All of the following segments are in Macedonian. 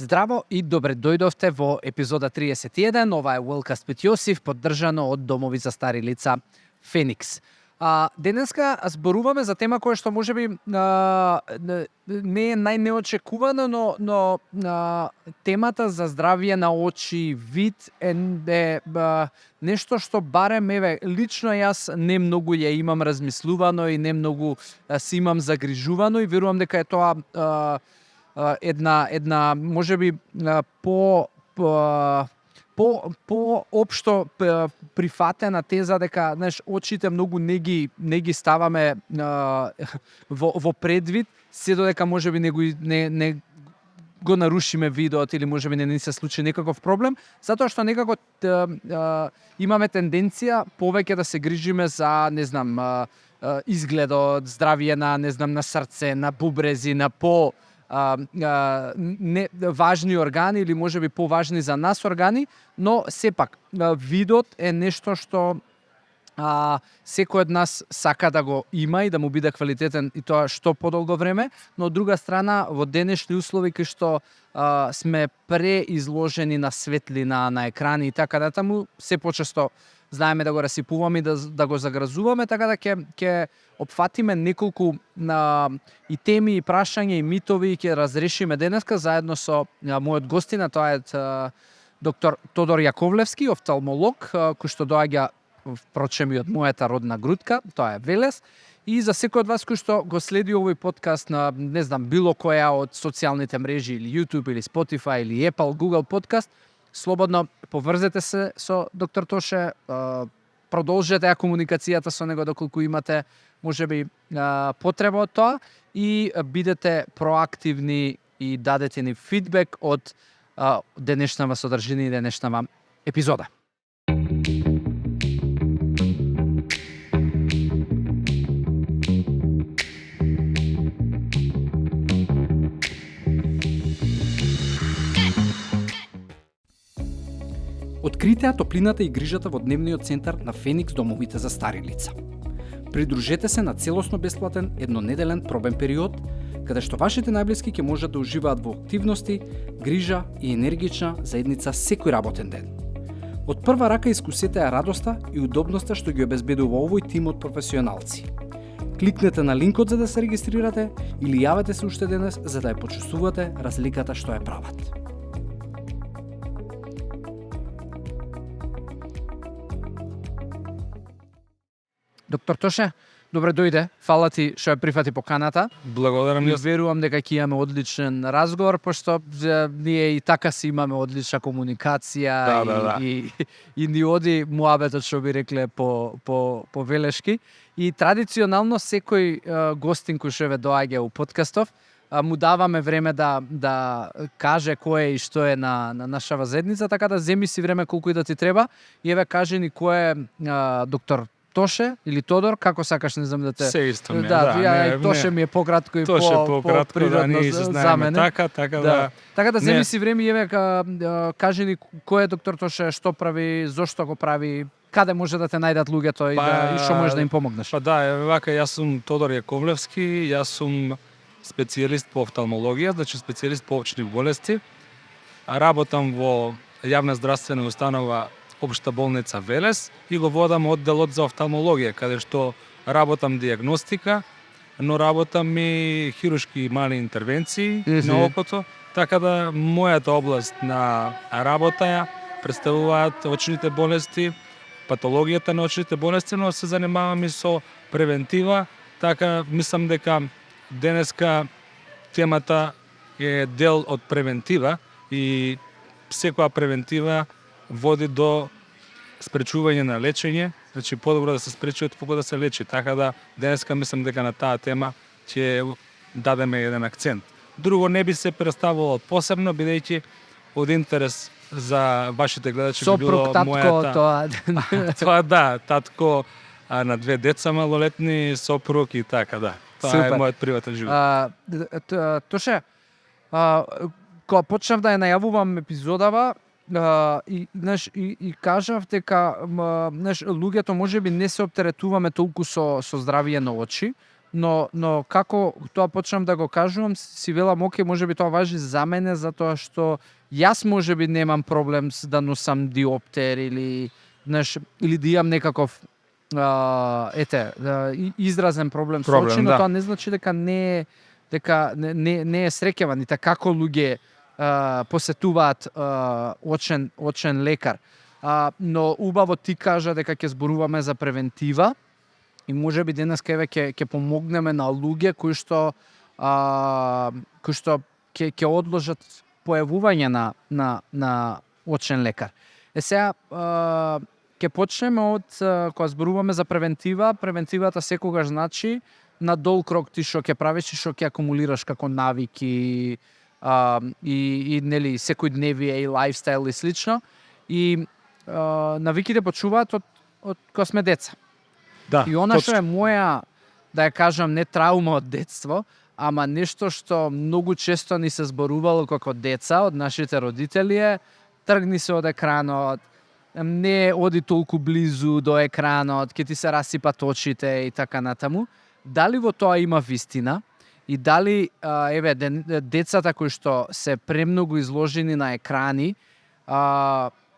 Здраво и добре дојдовте во епизода 31. Ова е Уелкаст Пит Јосиф, поддржано од Домови за стари лица Феникс. Денеска зборуваме за тема која што можеби не е најнеочекувана, но темата за здравје на очи, вид е нешто што барем лично јас не многу ја имам размислувано и не многу си имам загрижувано и верувам дека е тоа една можеби по општо прифатена теза дека очите многу не ги ставаме во предвид, се додека можеби не го нарушиме видеот или можеби не ни се случи некаков проблем, затоа што некако имаме тенденција повеќе да се грижиме за, изгледот, здравје на срце, на бубрези, на не важни органи или можеби поважни за нас органи, но сепак видот е нешто што секој од нас сака да го има и да му биде квалитетен и тоа што подолго време, но од друга страна во денешни услови кај што сме преизложени на светлина, на екрани и така натаму, се почесто знаеме да го расипуваме и да го загразуваме, така да ќе опфатиме неколку и теми, и прашања, и митови и ќе разрешиме денеска заедно со мојот гостина, тоа е доктор Тодор Јаковлевски, офталмолог, кој што доаѓа впрочем и од мојата родна грудка, тоа е Велес. И за секој од вас кој што го следи овој подкаст на, било која од социјалните мрежи, или YouTube, или Spotify, или Apple, Google подкаст, слободно поврзете се со доктор Тоше, продолжете ја комуникацијата со него доколку имате можеби потреба од тоа и бидете проактивни и дадете ни фидбек од денешнава содржина и денешнава епизода. Открите ја топлината и грижата во дневниот центар на Феникс Домовите за стари лица. Придружете се на целосно бесплатен еднонеделен пробен период, каде што вашите најблиски ќе можат да уживаат во активности, грижа и енергична заедница секој работен ден. Од прва рака искусете ја радоста и удобноста што ги обезбедува овој тим од професионалци. Кликнете на линкот за да се регистрирате или јавете се уште денес за да ја почувствувате разликата што ја прават. Доктор Тоше, добре дојде. Фала ти што ја прифати поканата. Благодарам јас. Верувам дека ќе имаме одличен разговор, пошто ние и така си имаме одлична комуникација. Да. И ни оди муабетот, што би рекле по велешки. И традиционално секој гостин кој што доаѓа у подкастов, му даваме време да каже кој е и што е на нашава заедница, така да земи си време колку и да ти треба. И кажи ни кој е доктор Тоше или Тодор, како сакаш, не знам да те... Се исто ми е, Тоше ми е пократко и по-природно за мене. Така да. Така да земи си време и кажи ни кој е доктор Тоше, што прави, зошто го прави, каде може да те најдат луѓето и што можеш да им помогнеш. Јас сум Тодор Јаковлевски, јас сум специјалист по офталмологија, значи специјалист по очни болести. Работам во јавна здравствена установа Општа болница Велес и го водам одделот за офталмологија, каде што работам дијагностика, но работам и хируршки мали интервенции на окото, така да мојата област на работа ја представуваат очните болести, патологијата на очните болести, но се занимавам и со превентива, така мислам дека денеска темата е дел од превентива и секоја превентива води до спречување на лечење, значи подобро да се спречи од да се лечи. Така да денеска мислам дека на таа тема ќе дадеме еден акцент. Друго не би се представувало посебно, бидејќи од интерес за вашите гледачи би било мојата... Тоа татко на 2 деца малолетни, сопруг и така, да. Тоа е мојот приватен живот. Тоше, кога почнав да ја најавувам епизодава, и кажав дека луѓето можеби не се оптеретуваме толку со здравје на очи, но како тоа почнам да го кажувам, си велам, оке, можеби тоа важи за мене, затоа што јас можеби немам проблем да носам диоптер или, знаеш, или да имам некаков изразен проблем со очи, но да. тоа не значи дека не е среќаван, и како луѓе посетуваат очен лекар. Но убаво ти кажа дека ќе зборуваме за превентива, и можеби денеска еве ќе помогнеме на луѓе кои што ќе одложат појавување на очен лекар. Сега ќе почнеме од кога зборуваме за превентива. Превентивата секогаш значи на долг рок ти што ќе правиш и што ќе акумулираш како навики и нели секојдневие и лајфстайл и слично. И навиките почуваат од кога сме деца. Да, И она што е моја, да ја кажам, не траума од детство, ама нешто што многу често ни се зборувало како деца од нашите родители е: тргни се од екранот, не оди толку близу до екранот, ќе ти се расипат очите и така натаму. Дали во тоа има вистина? И дали децата кои што се премногу изложени на екрани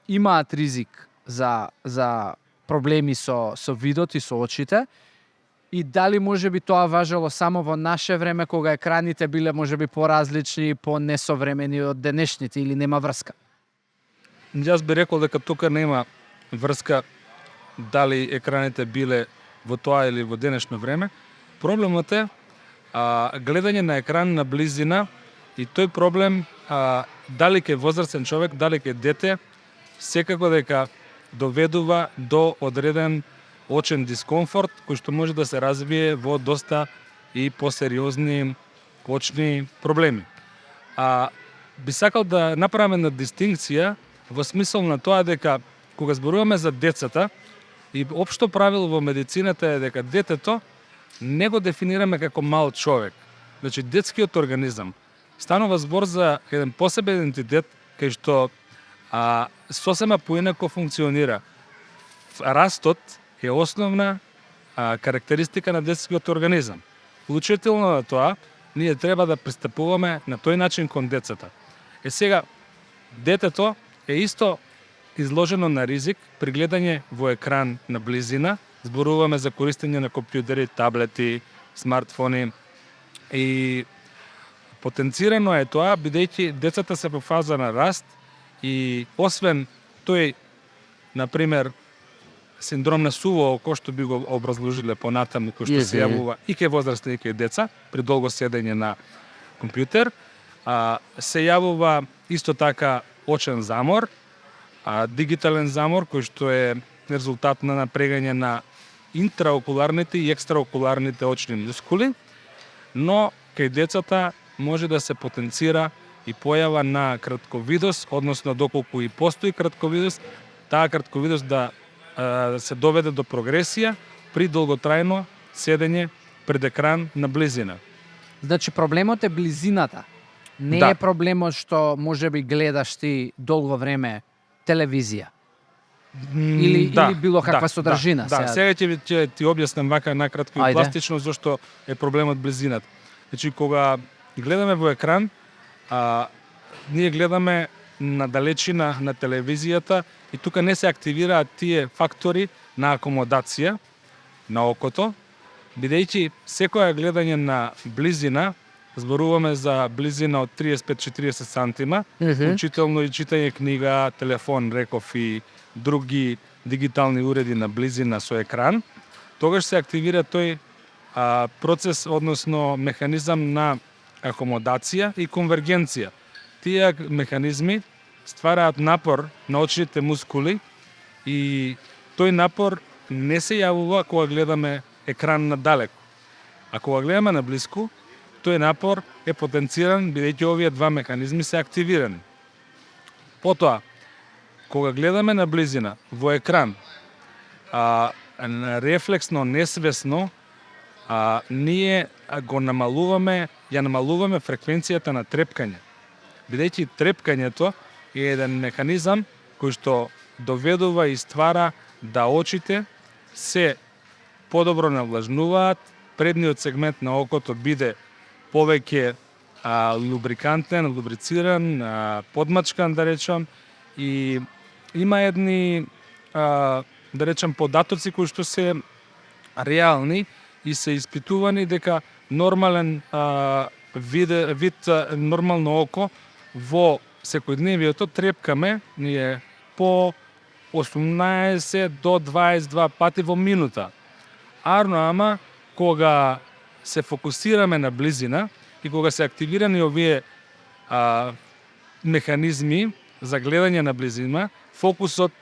имаат ризик за проблеми со видот и со очите? И дали можеби тоа важело само во наше време, кога екраните биле можеби поразлични и понесовремени од денешните, или нема врска? Јас би рекол дека тука нема врска дали екраните биле во тоа или во денешно време. Проблемот е гледање на екран на близина, и тој проблем дали ке возрастен човек, дали ке дете, секако дека доведува до одреден очен дискомфорт, кој што може да се развие во доста и посериозни очни проблеми. Би сакал да направиме една дистинкција во смисол на тоа дека кога зборуваме за децата, и општо правило во медицината е дека детето не го дефинираме како мал човек. Значи, детскиот организам. Станува збор за еден посебен идентитет кај што сосема поинако функционира. Растот е основна карактеристика на детскиот организам. Вклучително на тоа, ние треба да пристапуваме на тој начин кон децата. Сега, детето е исто изложено на ризик при гледање во екран на близина. Зборуваме за користење на компјутери, таблети, смартфони, и потенцирано е тоа, бидејќи децата се во фаза на раст и освен тој, например, синдром на суво око, што би го образложиле понатаму, кој што се јавува и кај возрастни и кај деца при долго седење на компјутер, се јавува исто така очен замор, дигитален замор, кој што е резултат на напрегање на интраокуларните и екстраокуларните очни мускули, но кај децата може да се потенцира и појава на кратковидост, односно доколку и постои кратковидост, таа кратковидост да се доведе до прогресија при долготрајно седење пред екран на близина. Значи, проблемот е близината. Не е проблемот што можеби гледаш ти долго време телевизија. Или било каква содржина. Сега ќе ти објаснам вака накратко и пластично зошто е проблемот близината. Значи, кога гледаме во екран, ние гледаме на далечина на телевизијата и тука не се активираат тие фактори на акомодација на окото, бидејќи секоја гледање на близина, зборуваме за близина од 35-40 сантима, вклучително и читање книга, телефон, реков и други дигитални уреди на близина со екран, тогаш се активира тој процес, односно механизам на акомодација и конвергенција. Тие механизми ствараат напор на очните мускули и тој напор не се јавува кога гледаме екран надалеку. А кога гледаме наблиску, тој напор е потенциран бидејќи овие два механизми се активирани. Потоа, кога гледаме на близина во екран, рефлексно, несвесно, ние го намалуваме фреквенцијата на трепкање. Бидејќи трепкањето е еден механизам кој што доведува и ствара да очите се подобро навлажнуваат предниот сегмент на окото биде повеќе лубрикантен, лубрициран, подмачкан, да речам, и има едни, да речам, податоци кои што се реални и се испитувани дека нормален вид нормално око во секојдневието трепкаме ние по 18 до 22 пати во минута. Арно ама, кога се фокусираме на близина и кога се активирани овие механизми за гледање на близина, фокусот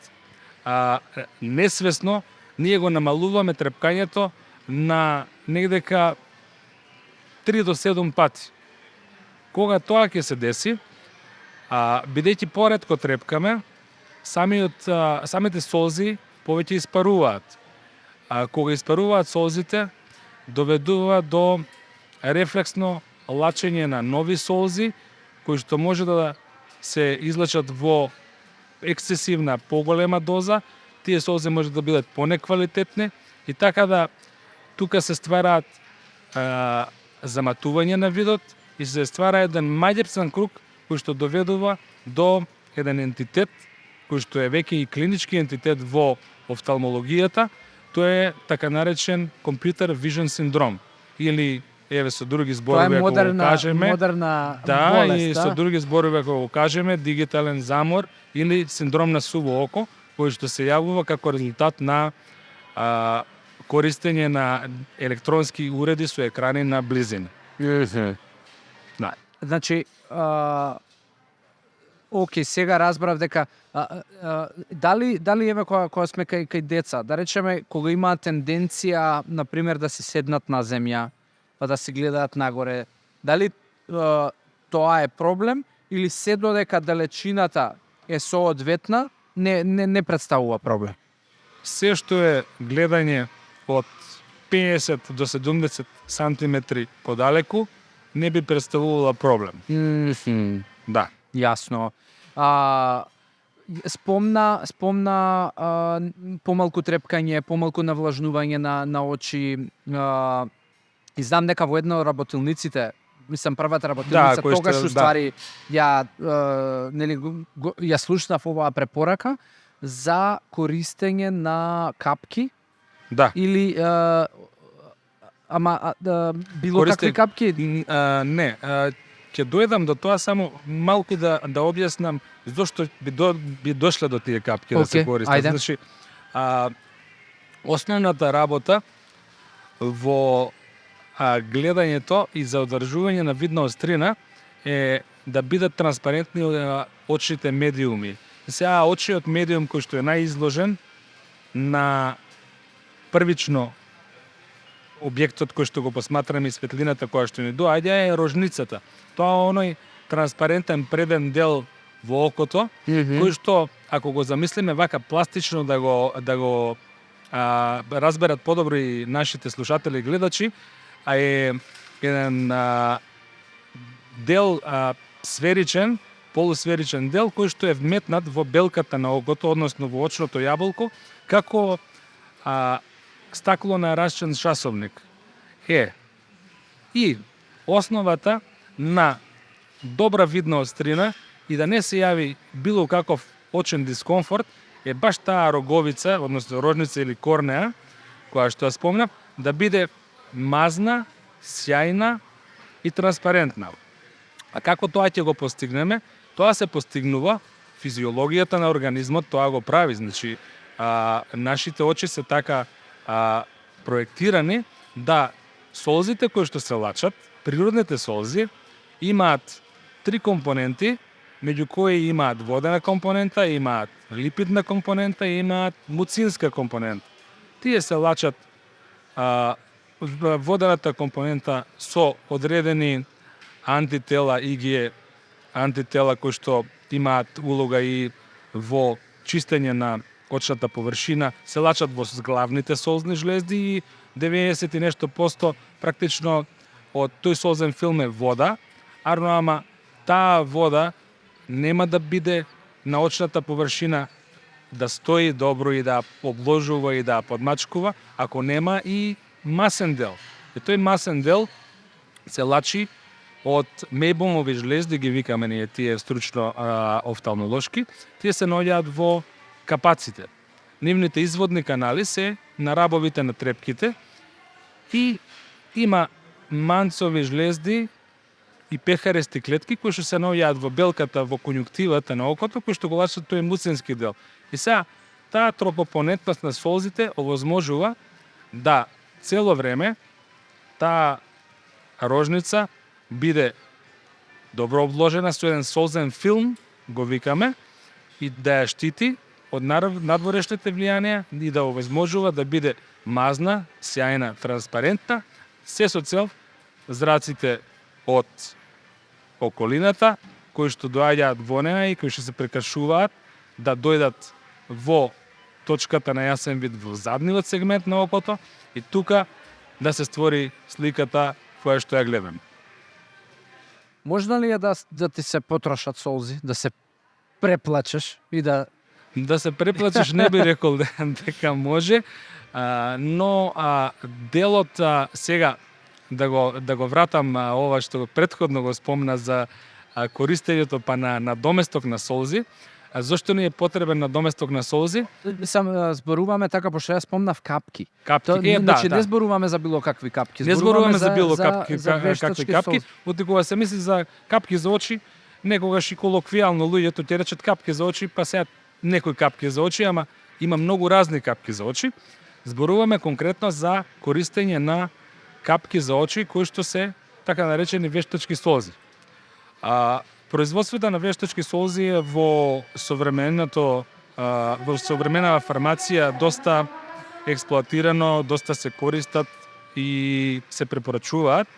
несвесно ние го намалуваме трепкањето на негдека 3 до 7 пати. Кога тоа ќе се деси, бидејќи поретко трепкаме, самите солзи повеќе испаруваат. Кога испаруваат солзите, доведува до рефлексно лачење на нови солзи, кои што може да се излачат во ексцесивна, поголема доза. Тие солзи може да бидат понеквалитетни и така да тука се ствараат заматување на видот и се ствара еден маѓепсан круг кој што доведува до еден ентитет кој што е веќе и клинички ентитет во офталмологијата. Тоа е така наречен компјутер вижн синдром или еве со други зборови ако го кажеме, модерна да, болест, и со други зборови ако го кажеме, дигитален замор или синдром на суво око, кој што се јавува како резултат на користење на електронски уреди со екрани на близина. Да. Значи, окей, сега разбрав дека дали еве кога сме кај деца, да речеме кога имаат тенденција на пример да се седнат на земја, па да се гледаат нагоре, дали тоа е проблем или се додека далечината е соодветна не представува проблем? Се што е гледање од 50 до 70 сантиметри подалеку не би представувала проблем. Да. Јасно. Спомна помалку трепкање, помалку навлажнување на очи. И знам дека во една од работилниците, мислам првата работилница, тогаш уствари ја слушнав оваа препорака за користење на капки. Да. Или било какви капки? Не, ќе дојдам до тоа, само малку да објаснам зошто би дошле до тие капки да се користат. Ајде. Значи, основната работа во гледањето и за одржување на видна острина е да бидат транспарентни очните медиуми. Сега очиот медиум кој што е најизложен на првично објектот кој што го посматраме и светлината која што ни доаѓа е рожницата. Тоа оној транспарентен преден дел во окото, кој што ако го замислиме вака пластично да го разберат подобро и нашите слушатели и гледачи, е еден дел сферичен, полусферичен дел кој што е вметнат во белката на окото, односно во очното јаболко, како стакло на расчен часовник. И основата на добра видна острина и да не се јави било каков очен дискомфорт е баш таа роговица, односно рожница или корнеа, која што ја спомнав, да биде мазна, сјајна и транспарентна. А како тоа ќе го постигнеме? Тоа се постигнува, физиологијата на организмот тоа го прави. Значи, нашите очи се така проектирани да солзите кои што се лачат, природните солзи, имаат 3 компоненти, меѓу кои имаат водена компонента, имаат липидна компонента и имаат муцинска компонента. Тие се лачат водената компонента со одредени антитела, ИГ антитела кои што имаат улога и во чистење на очната површина, се лачат во главните солзни жлезди и 90 и нешто посто практично од тој солзен филм е вода, ама таа вода нема да биде на очната површина да стои добро и да обложува и да подмачкува, ако нема и масен дел. И тој масен дел се лачи од мејбомови жлезди, ги викаме ние тие стручно офталмолошки, тие се наоѓаат во капаците. Нивните изводни канали се на рабовите на трепките и има манцови жлезди и пехарести клетки кои што се наоѓаат во белката, во конјуктивата на окото, кои што го лачат тој муцински дел. И сега, таа тропопонетност на солзите овозможува да цело време таа рожница биде добро обложена со еден солзен филм, го викаме, и да ја штити од надворешните влијанија и да овозможува да биде мазна, сјајна, транспарентна, се со цел зраците од околината, кои што доаѓаат во неа и кои што се прекашуваат, да дојдат во точката на јасен вид во задниот сегмент на окото и тука да се створи сликата која што ја гледаме. Можно ли е да ти се потрошат солзи, да се преплачеш и да... Да се преплачеш не би рекол дека може, но делот сега да го вратам ова што претходно го спомна за користењето па на доместок на солзи. Зошто ни е потребен на доместок на солзи? Сам зборуваме така, пошто ја спомнав капки. Капки, Значи, да. не зборуваме за било какви капки. Не зборуваме за било какви какви капки, кога се мисли за капки за очи, некогаш и колоквијално луѓето ќе речат капки за очи, па сега некои капки за очи, ама има многу разни капки за очи. Зборуваме конкретно за користење на капки за очи кои што се така наречени вештачки солзи. Производството на вештачки солзи е во современата фармација доста експлоатирано, доста се користат и се препорачуваат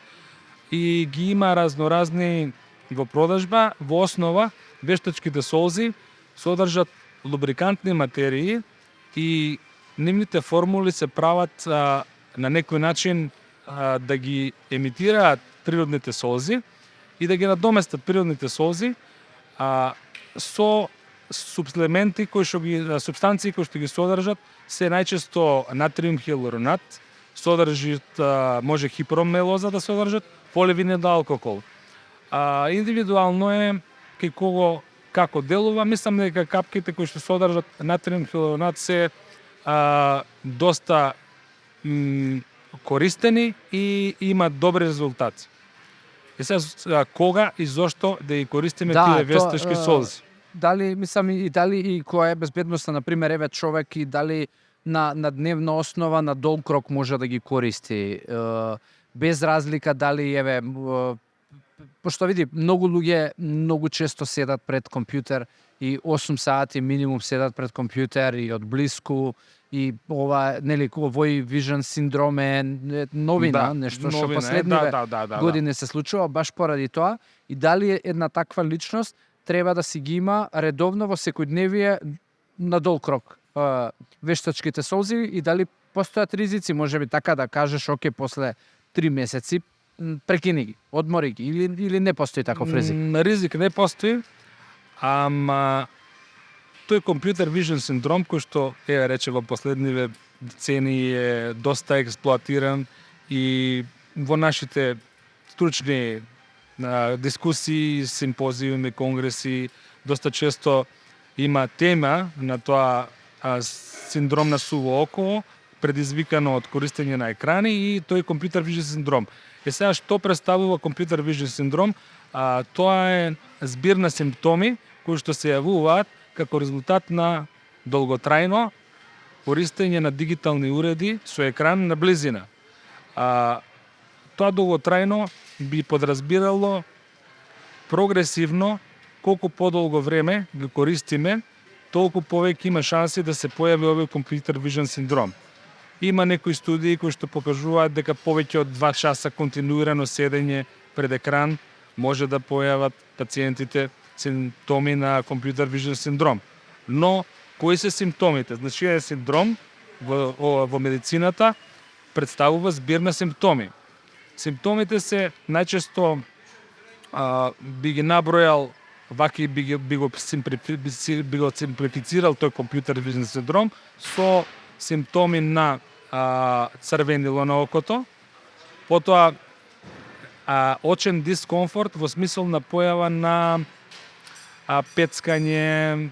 и ги има разноразни во продажба. Во основа вештачките солзи содржат лубрикантни материи и нивните формули се прават на некој начин да ги емитираат природните солзи и да ги надоместат природните солзи со супплементи супстанции кои што ги содржат се најчесто натриум хилуронат, содржат може хипромелоза да содржат, поливинил алкохол. Индивидуално е кај кого како делува, мислам дека капките кои што содржат натриум хилуронат се доста користени и имаат добри резултати. И сега кога и зошто да ги користиме тие вештачки солзи? Дали и која е безбедноста, на пример, еве човек и дали на дневна основа, на долг рок може да ги користи, без разлика дали еве пошто види многу луѓе многу често седат пред компјутер и 8 сати минимум седат пред компјутер и од блиску и ова нели овој вижн синдром е новина, нешто што последниве години се случува баш поради тоа и дали една таква личност треба да си ги има редовно во секојдневие на долг рок вештачките солзи и дали постојат ризици, можеби така да кажеш, оке, после 3 месеци прекини ги, одмори ги или не постои таков ризик? Ризик не постои, ама тој компјутер вижн синдром кој што рече во последниве децени е доста експлоатиран и во нашите стручни дискусии, симпозиуми, конгреси, доста често има тема на тоа синдром на суво око, предизвикано од користење на екрани и тој компјутер вижн синдром. И сега што представува компјутер вижн синдром? Тоа е збир на симптоми кои што се јавуваат како резултат на долготрајно користење на дигитални уреди со екран на близина. Тоа долготрајно би подразбирало прогресивно колку подолго време го користиме, толку повеќе има шанси да се појави овој компјутер вижн синдром. Има некои студии кои што покажуваат дека повеќе од 2 часа континуирано седење пред екран може да појават пациентите симптоми на компјутер вижн синдром. Но кои се симптомите? Значи е синдром во медицината представува збир на симптоми. Симптомите се најчесто би ги набројал ваки би го симплифицирал тој компјутер вижн синдром со симптоми на црвенило на окото, Потоа очен дискомфорт во смисол на појава на пецкање,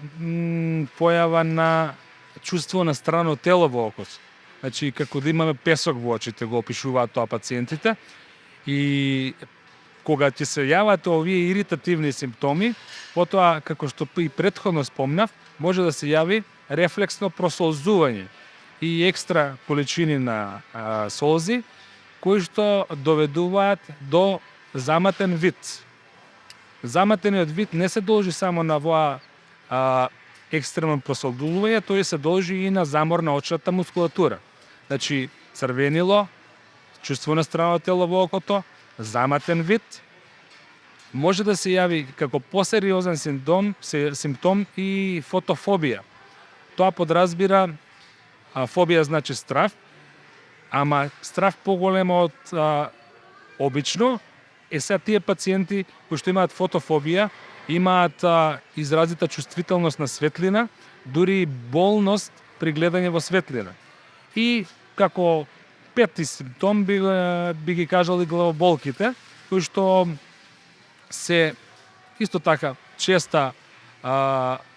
појава на чувство на страно тело во окото. Значи, како да имаме песок во очите, го опишуваат тоа пациентите. И кога ќе се јават овие иритативни симптоми, потоа, како што и претходно спомнав, може да се јави рефлексно просолзување и екстра количини на солзи, кои што доведуваат до заматен вид. Заматениот вид не се должи само на воа екстремно просолзување, тој се должи и на замор на очната мускулатура. Значи, црвенило, чувство на страно тело во окото, заматен вид, може да се јави како посериозен симптом и фотофобија. Тоа подразбира, фобија значи страв, ама страв поголемо од обично, сега тие пациенти кои што имаат фотофобија, имаат изразита чувствителност на светлина, дури болност при гледање во светлина. И како пети симптом би ги кажали главоболките, кои што се исто така честа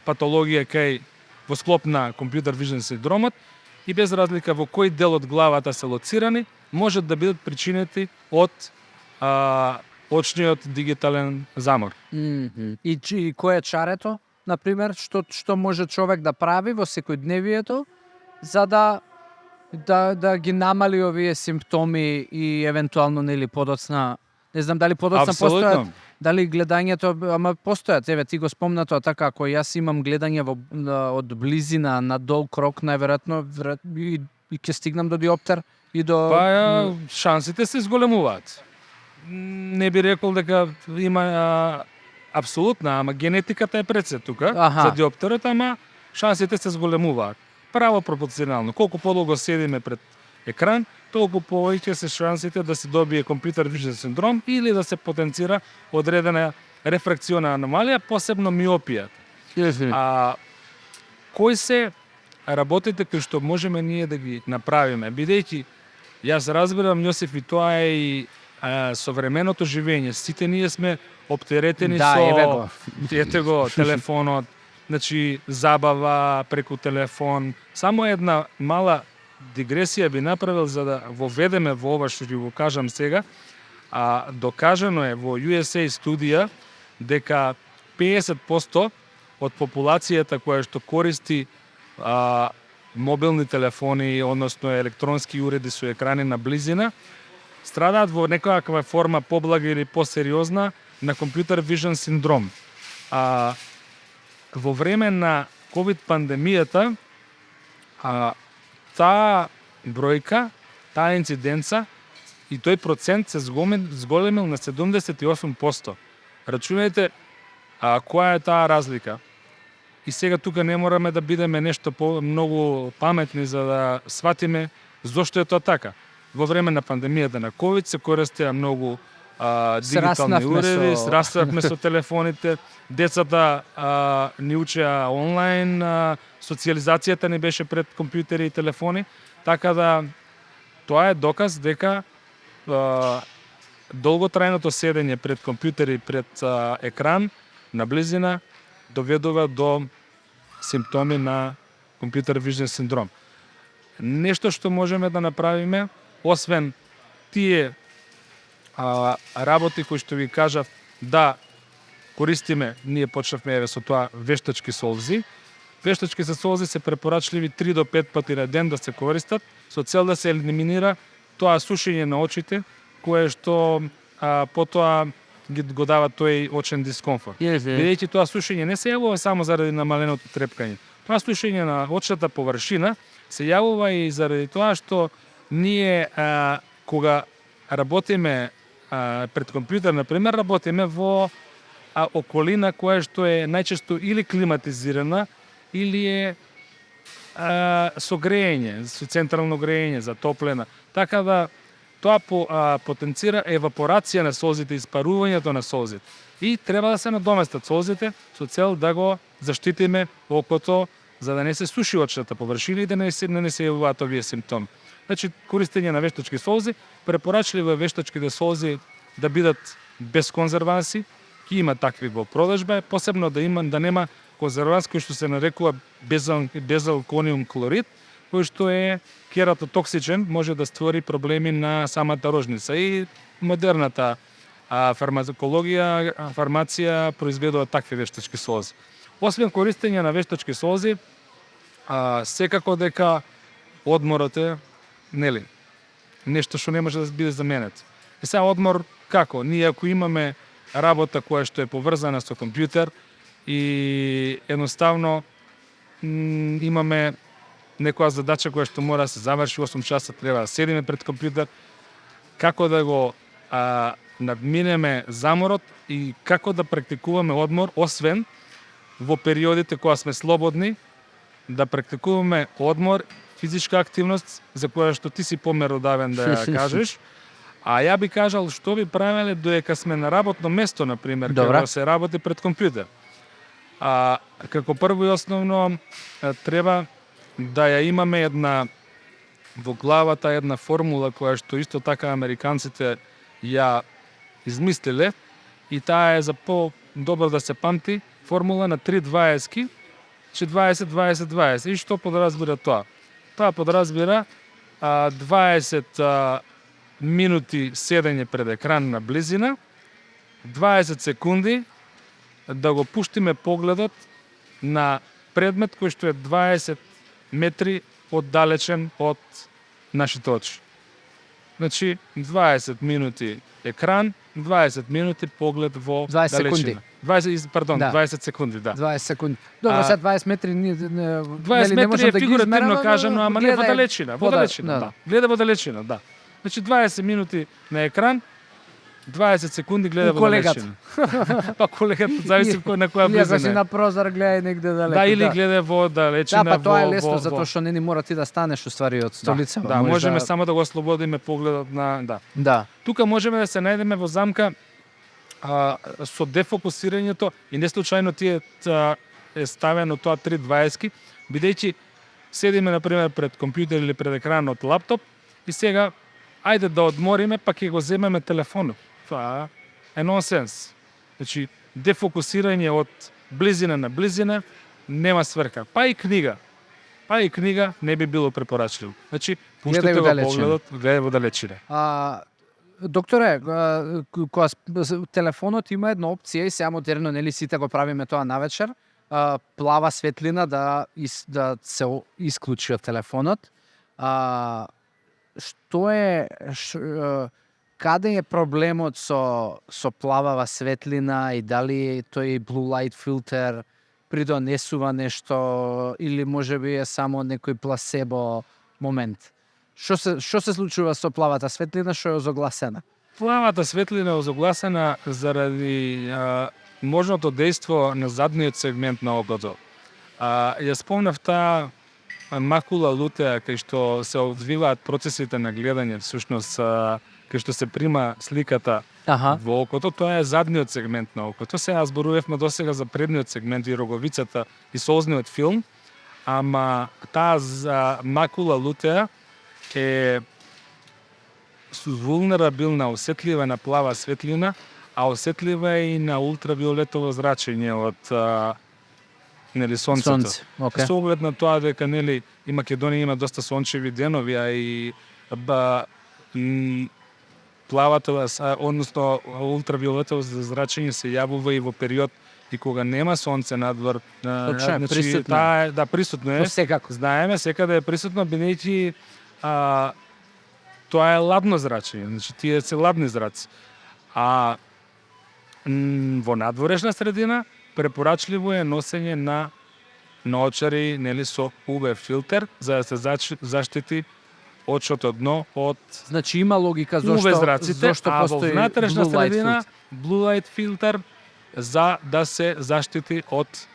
патологија кај во склоп на компјутер вижен синдромот и без разлика во кој дел од главата се лоцирани, можат да бидат причинети од очниот дигитален замор. И кој е чарето, например, што може човек да прави во секојдневието за да ги намали овие симптоми и евентуално нели подоцна, не знам дали подоцна постојат, дали гледањето, ама постојат, еве ти го спомна тоа така, ако јас имам гледање од близина на долг крок, најверојатно и ќе стигнам до диоптер и до шансите се зголемуваат. Не би рекол дека има апсолутна, ама генетиката е пред се тука за диоптерот, ама шансите се зголемуваат. Право пропорционално. Колку подолго седиме пред екран, толку повеќе се шансите да се добие компјутер вижен синдром или да се потенцира одредена рефракциона аномалија, посебно миопија. Кои се работите кои што можеме ние да ги направиме? Бидејќи јас разбирам, Јосиф, и тоа е и современото живење. Сите ние сме оптеретени со ете го телефонот, значи забава преку телефон. Само една мала дигресија би направил за да воведеме во ова што ќе го кажам сега. Докажано е во USA студија дека 50% од популацијата која што користи мобилни телефони, односно електронски уреди со екрани на близина, страдаат во некоја форма поблага или посериозна на компјутер вижен синдром. Во време на ковид пандемијата таа бројка, таа инциденца и тој процент се зголемил на 78%. Рачунајте која е таа разлика. И сега тука не мораме да бидеме нешто многу паметни за да сватиме зошто е тоа така. Во време на пандемијата на ковид се користеа многу дигитални уреди, сраснавме со телефоните, децата ни учеа онлайн, социјализацијата не беше пред компјутери и телефони, така да тоа е доказ дека долготрајното седење пред компјутери, пред екран, на близина, доведува до симптоми на компјутер вижен синдром. Нешто што можеме да направиме, освен тие работи кои што ви кажав, да користиме, ние почнавме со тоа вештачки солзи. Вештачки за солзи се препорачливи 3 до 5 пати на ден да се користат, со цел да се елиминира тоа сушење на очите, кое што потоа го дава тој очен дискомфорт. Бидејќи тоа сушење не се јавува само заради намаленото трепкање. Тоа сушење на очната површина се јавува и заради тоа што ние кога работиме пред компјутер, например, работиме во околина која што е најчесто или климатизирана, или е со грејење, со централно грејење, затоплена. Така да тоа потенцира евапорација на солзите, испарувањето на солзите. И треба да се надоместат солзите со цел да го заштитиме окото за да не се суши очната површина и да не се јавуваат овие симптоми. Значи, користење на вештачки солзи, препорачливо е вештачките солзи да бидат без конзерванси, ќе има такви во продажба, посебно да нема конзерванс кој што се нарекува безалкониум хлорид, кој што е кератотоксичен, може да створи проблеми на самата рожница. И модерната фармација произведува такви вештачки солзи. Освен користење на вештачки солзи, секако дека одморот е, нели, нешто што не може да биде заменет. И сега одмор како? Ние ако имаме работа која што е поврзана со компјутер и едноставно имаме некоја задача која што мора да се заврши 8 часа, треба да седиме пред компјутер, како да го надминеме заморот и како да практикуваме одмор, освен во периодите кога сме слободни, да практикуваме одмор, физичка активност, за која што ти си померодавен да ја кажеш. А ја би кажал што би правеле додека сме на работно место, например, кога се работи пред компјутер. Како прво и основно треба да ја имаме во главата една формула која што исто така американците ја измислиле и таа е за по-добро да се памти, формула на 3 20-20-20-20. И што подразбира тоа? Тоа подразбира 20 минути седење пред екран на близина, 20 секунди да го пуштиме погледот на предмет кој што е 20 метри оддалечен од нашите очи. Значи, 20 минути екран, 20 минути поглед во 20 далечина. 20 секунди, да. 20 секунди. Добро, сега 20 метри не 20 метри е фигуративно кажано, ама не во далечина, да. Гледа во далечина, да. Значи 20 минути на екран, 20 секунди гледа во далечина. Па колегата зависи на која близина. Ако си на прозор гледа негде далеко. Да, или гледа во далечина. Да, па тоа е лесно затоа што не ни мора ти да станеш уствари од столица. Да, можеме само да го ослободиме погледот на Да. Тука можеме да се најдеме во замка со дефокусирањето и не случајно тие е ставено тоа 3:20, бидејќи седиме на пример пред компјутер или пред екранот лаптоп и сега ајде да одмориме, па ќе го земеме телефонот. Тоа е нонсенс. Значи, дефокусирање од близина на близина нема сврка. Па и книга не би било препорачливо. Значи, пуштите го погледот, гледај во далечина. Докторе, кога телефонот има една опција и сега модерно, нели сите го правиме тоа навечер, плава светлина да се исклучи од телефонот. Што е каде е проблемот со плавава светлина и дали тој blue light filter придонесува нешто или можеби е само некој пласебо момент? Што се случува со плавата светлина што е озогласена? Плавата светлина е озогласена заради можното дејство на задниот сегмент на окото. Ја спомнав таа макула лутеа кај што се одвиваат процесите на гледање, всушност кај што се прима сликата во окото, тоа е задниот сегмент на окото. Сега зборувавме досега за предниот сегмент и роговицата и солзниот филм, ама таа за макула лутеа е вулнерабилна, осетлива на плава светлина, а осетлива е и на ултравиолетово зрачење од сонцето. Со оглед на тоа дека и Македонија има доста сончеви денови, а и плавата, односно ултравиолетово зрачење се јавува и во период и кога нема сонце надвор. Присутно. Присутно е. Секако. Знаеме, секаде е присутно, бидејќи тоа е ладно зрачење, значи тие се ладни зраци. А во надворешна средина препорачливо е носење на наочари со UV филтер за да се заштити очното дно од Значи има логика UV зраците, а во постои внатрешна blue light средина filter. blue light филтер за да се заштити од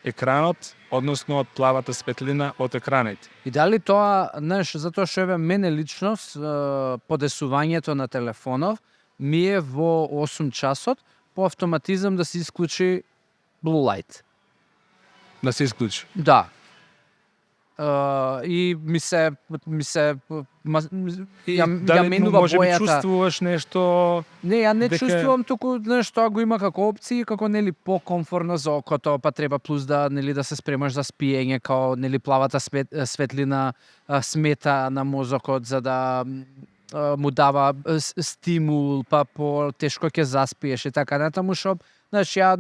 екранот, односно од плавата светлина од екраните. И дали тоа, знаеш, затоа што еве мене лично подесувањето на телефонов ми е во 8 часот по автоматизам да се исклучи blue light. Да се исклучи. Да. и ми се ја Дали менува може би бојата. чувствуваш нешто? Не, ја не дека- чувствувам туку што го има како опции, како нели покомфорно за окото, па треба плюс да нели да се спремаш за спиење, као нели плавата светлина смета на мозокот за да му дава стимул, па по тешко ќе заспиеш и така натаму што знаеш, ја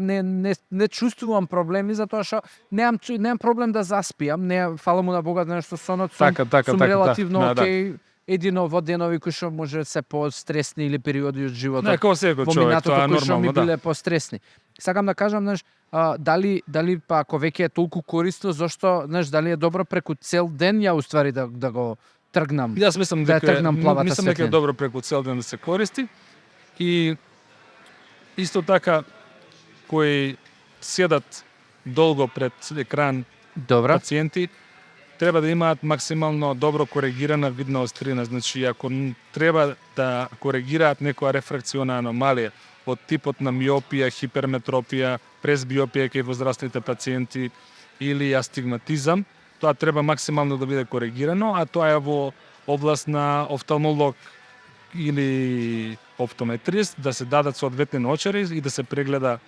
не чувствувам проблеми затоа што немам проблем да заспиам, не фала му на Бога знаеш што сонот сум, Така, сум да. релативно Да, да. окей. Едино во денови кои што може се постресни или периоди од животот. Не, како секој Во човек, минатото тоа е кои што ми нормално, да. биле постресни. Сакам да кажам, знаеш, дали па ако веќе е толку корисно, зошто, знаеш, дали е добро преку цел ден ја уствари да го тргнам. Јас мислам Да ја дека тргнам плавата мислам дека е светлина. добро преку цел ден да се користи и исто така кои седат долго пред екран Добра. пациенти треба да имаат максимално добро коригирана видна острина. Значи, ако треба да коригираат некоја рефракциона аномалија од типот на миопија, хиперметропија, презбиопија кај возрастните пациенти или астигматизам, тоа треба максимално да биде коригирано, а тоа е во област на офталмолог или оптометрист, да се дадат соодветни наочари и да се прегледа,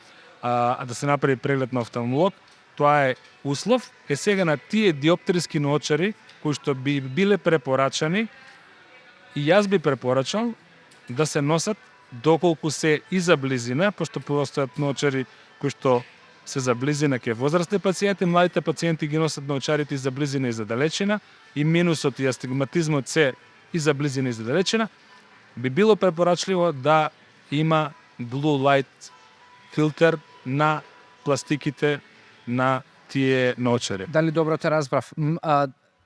да се направи преглед на офталмолог. Тоа е услов. Сега на тие диоптерски наочари кои што би биле препорачани, и јас би препорачал да се носат доколку се и за близина, пошто постојат наочари кои што се за близина ке возрастни пациенти, младите пациенти ги носат наочарите и за близина и за далечина, и минусот и астигматизмот се и за близина и за далечина, би било препорачливо да има blue light филтер на пластиките на тие наочари. Дали добро те разбрав?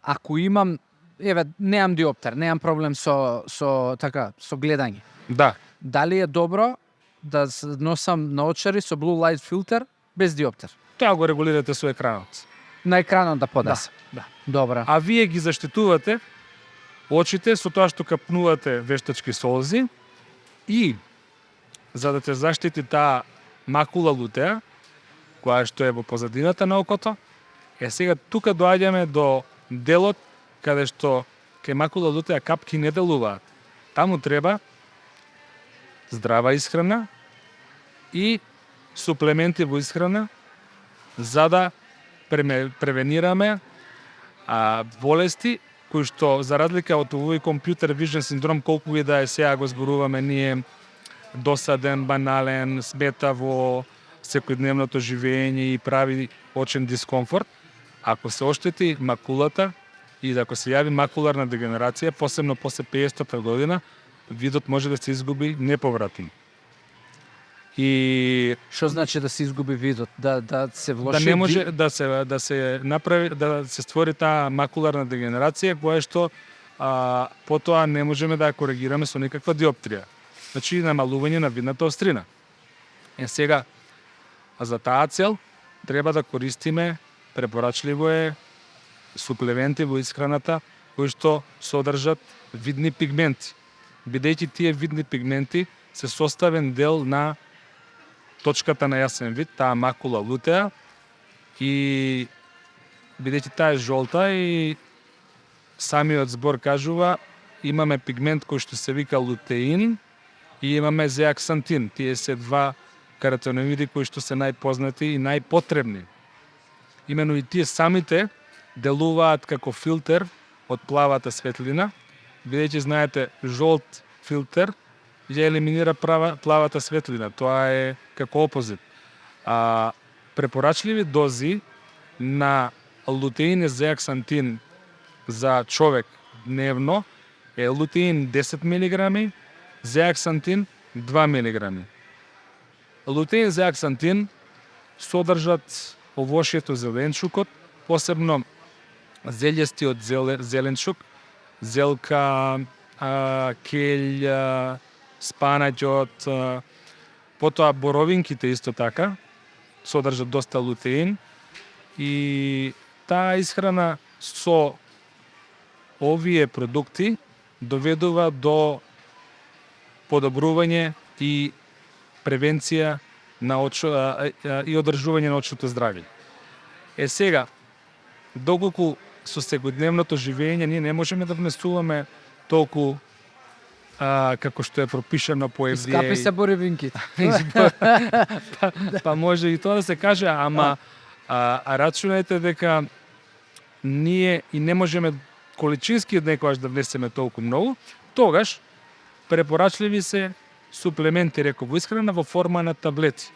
Ако имам, немам диоптер, немам проблем со гледање. Да, Дали е добро да носам наочари со blue light филтер без диоптер? тоа го регулирате со екранот. На екранот да поднесам. Да. Добра. А вие ги заштитувате очите со тоа што капнувате вештачки солзи и за да те заштити таа макула лутеа, која што е во позадината на окото, сега тука доаѓаме до делот каде што кај макула лутеа капки не делуваат. Таму треба здрава исхрана и суплементи во исхрана за да превенираме болести кои што за разлика од овој компјутер вижен синдром, колку и да е сега го зборуваме ние, досаден, банален, смета во секојдневното живење и прави очен дискомфорт, ако се оштети макулата и ако се јави макуларна дегенерација, посебно после 50-та година, видот може да се изгуби неповратно. И Што значи да се изгуби видот? Да се влоши да не може да се направи, да се створи таа макуларна дегенерација која што потоа не можеме да ја коригираме со никаква диоптрија. Значи намалување на видната острина. Сега за таа цел треба да користиме, препорачливо е, суплементи во исхраната кои што содржат видни пигменти. Бидејќи тие видни пигменти се составен дел на точката на јасен вид, таа макула лутеа, и бидејќи таа е жолта и самиот збор кажува, имаме пигмент кој што се вика лутеин и имаме зеаксантин. Тие се два каротиноиди кои што се најпознати и најпотребни. Имено и тие самите делуваат како филтер од плавата светлина, бидејќи знаете жолт филтер ја елиминира плавата светлина. Тоа е како опозит. Препорачливи дози на лутеин и зеаксантин за човек дневно е лутеин 10 мг, зеаксантин 2 мг. Лутеин и зеаксантин содржат овошјето зеленчукот, посебно зелјестиот зеленчук, зелка, келј, спанаќот, потоа боровинките исто така содржат доста лутеин и таа исхрана со овие продукти доведува до подобрување и превенција на и одржување на очното здравје. Сега, доколку со секојдневното живење ние не можеме да внесуваме толку како што е пропишано по FDA. Скапи се боревинките. Па може и тоа да се каже, ама рачунајте дека ние и не можеме количински некогаш да внесеме толку многу, тогаш препорачливи се суплементи, реков, во исхрана во форма на таблети.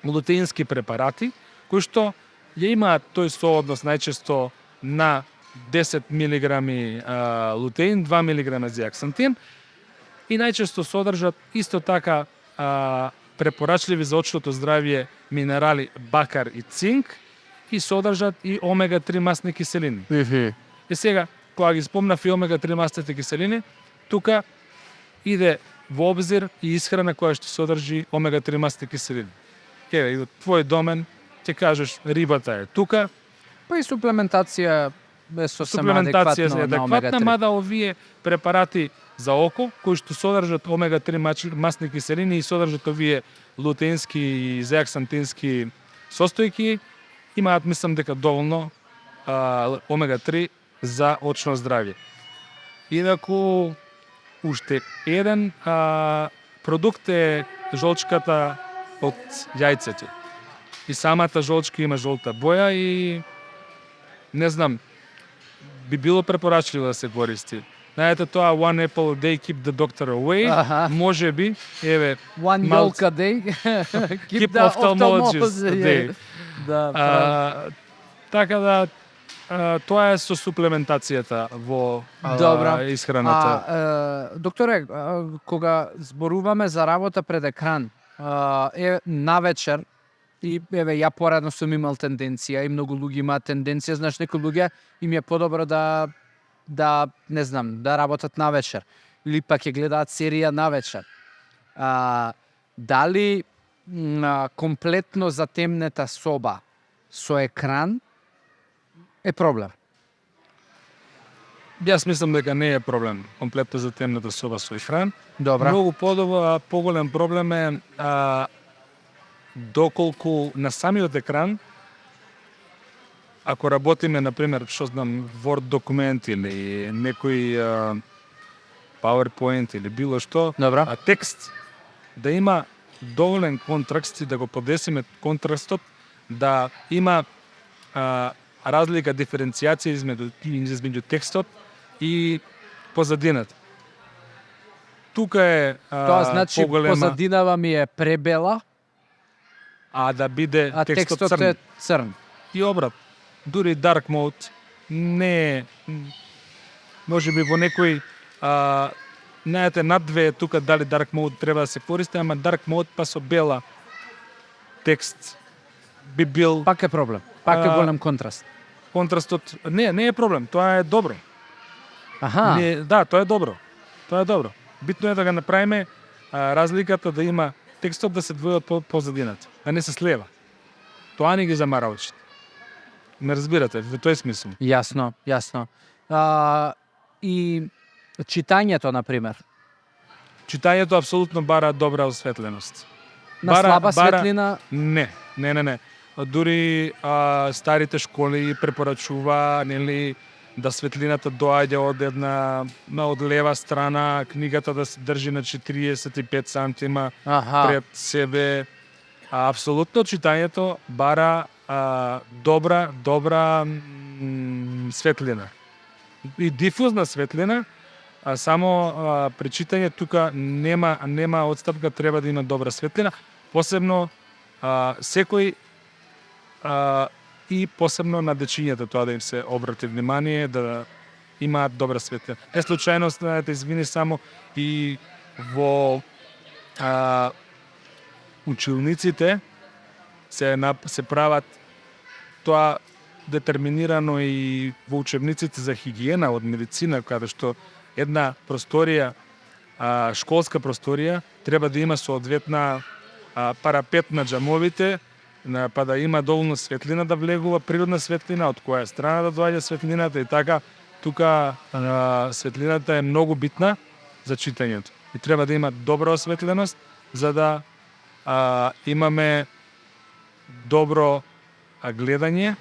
Лутеински препарати, кои што ја имаат тој сооднос најчесто на 10 мг лутеин, 2 мг зеаксантин и најчесто содржат исто така препорачливи за очното здравје минерали бакар и цинк и содржат и омега-3 масни киселини. И сега, кога ги спомнав и омега-3 масните киселини, тука иде во обзир и исхрана која што содржи омега-3 масни киселини. И од твој домен ќе кажеш рибата е тука, Па и суплементација е сосема суплементација адекватно е на адекватна, омега-3. мада овие препарати за око, кои што содржат омега-3 масни киселини и содржат овие лутеински и зеаксантински состојки, имаат, мислам дека доволно омега-3 за очно здравје. Инаку, уште еден продукт е жолчката од јајцето. И самата жолчка има жолта боја и не знам, би било препорачливо да се користи. Знаете тоа one apple a day keep the doctor away, Аха. може би, еве, One Малце. yolk a day. Keep ophthalmologist a day. Да, право. Така да, тоа е со суплементацијата во Добро. исхраната. Докторе, кога зборуваме за работа пред екран, е навечер, и еве ја поредно сум имал тенденција и многу луѓе имаат тенденција, знаеш, некои луѓе им е подобро да не знам, да работат навечер или пак ќе гледаат серија навечер. Дали комплетно затемнета соба со екран е проблем? Јас мислам дека не е проблем комплетно за темната соба со екран. Добра. Многу поголем проблем е доколку на самиот екран, ако работиме, например, што знам, Word документ или некој PowerPoint или било што, Добра. а текст да има доволен контраст и да го подесиме контрастот, да има разлика, диференцијација измеѓу текстот и позадината. Тука е Тоа значи поголема, позадинава ми е пребела, а да биде а текстот текстот црн. е црн. И обрат. Дури dark mode не е, може би во некој знаете, над две тука дали dark mode треба да се користи, ама dark mode па со бела текст би бил Пак е проблем. Пак е А, голем контраст. контрастот. Не е проблем, тоа е добро. Аха. Да, тоа е добро. Тоа е добро. Битно е да го направиме разликата да има текстот да се двои позадината, да не се слева. Тоа не ги замара очите. Ме разбирате, во тој смисол. Јасно, јасно. И читањето, на пример. Читањето апсолутно бара добра осветленост. На слаба светлина, Не. Дури старите школи препорачува, нели, да светлината доаѓа од лева страна, книгата да се држи на 45 сантима аха, пред себе. Апсолутно читањето бара добра светлина. И дифузна светлина, само при читање тука нема одстапка, треба да има добра светлина, посебно секој и посебно на дечињата, тоа да им се обрати внимание, да имаат добра светлина. Не случајно, знаете, извини само и во училниците се прават тоа детерминирано и во учебниците за хигиена од медицина, каде што една просторија, школска просторија, треба да има соодветна парапет на џамовите, па да има доволно светлина да влегува, природна светлина, од која страна да доаѓа светлината и така. Тука светлината е многу битна за читањето. И треба да има добра осветленост за да имаме добро гледање